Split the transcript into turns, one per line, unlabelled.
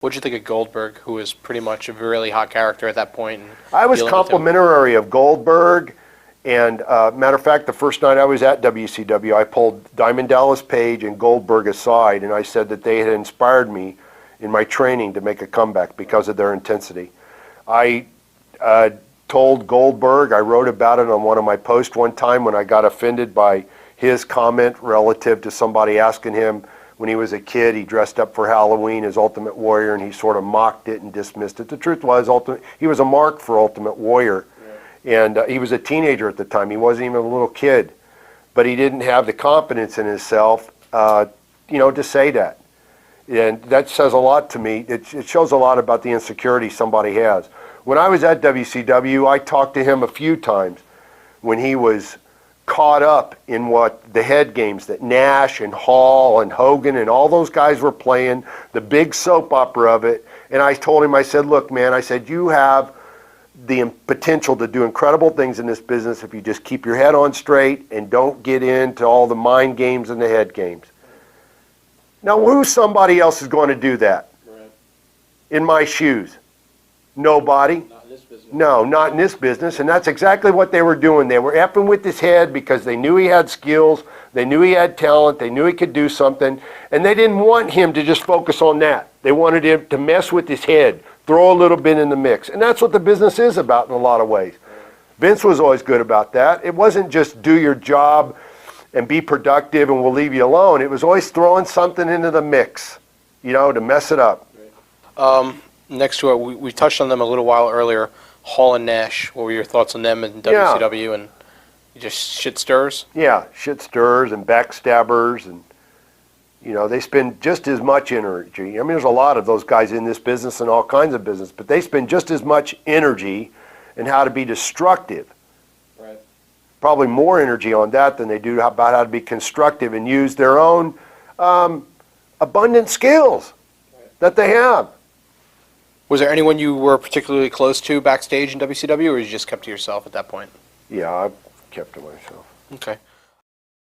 What'd you think of Goldberg, who was pretty much a really hot character at that point? And
I was
dealing with him?
complimentary of Goldberg, and matter of fact, the first night I was at WCW, I pulled Diamond Dallas Page and Goldberg aside, and I said that they had inspired me in my training to make a comeback because of their intensity. I told Goldberg, I wrote about it on one of my posts one time when I got offended by his comment relative to somebody asking him when he was a kid, he dressed up for Halloween as Ultimate Warrior, and he sort of mocked it and dismissed it. The truth was, he was a mark for Ultimate Warrior, and he was a teenager at the time. He wasn't even a little kid, but he didn't have the confidence in himself, to say that. And that says a lot to me. It shows a lot about the insecurity somebody has. When I was at WCW, I talked to him a few times when he was caught up in what the head games that Nash and Hall and Hogan and all those guys were playing, the big soap opera of it. And I told him, I said, look, man, I said, you have the potential to do incredible things in this business if you just keep your head on straight and don't get into all the mind games and the head games. Now, who somebody else is going to do that?
Right.
In my shoes? Nobody.
Not in this business.
No, not in this business, and that's exactly what they were doing. They were effing with his head because they knew he had skills, they knew he had talent, they knew he could do something, and they didn't want him to just focus on that. They wanted him to mess with his head, throw a little bit in the mix, and that's what the business is about in a lot of ways. Vince was always good about that. It wasn't just do your job and be productive and we'll leave you alone. It was always throwing something into the mix, to mess it up.
Next to it, we touched on them a little while earlier. Hall and Nash. What were your thoughts on them in WCW? And just shit stirs?
Yeah, shit stirs and backstabbers, and they spend just as much energy. I mean, there's a lot of those guys in this business and all kinds of business, but they spend just as much energy in how to be destructive.
Right.
Probably more energy on that than they do about how to be constructive and use their own abundant skills that they have.
Was there anyone you were particularly close to backstage in WCW, or you just kept to yourself at that point?
Yeah, I kept to myself.
Okay.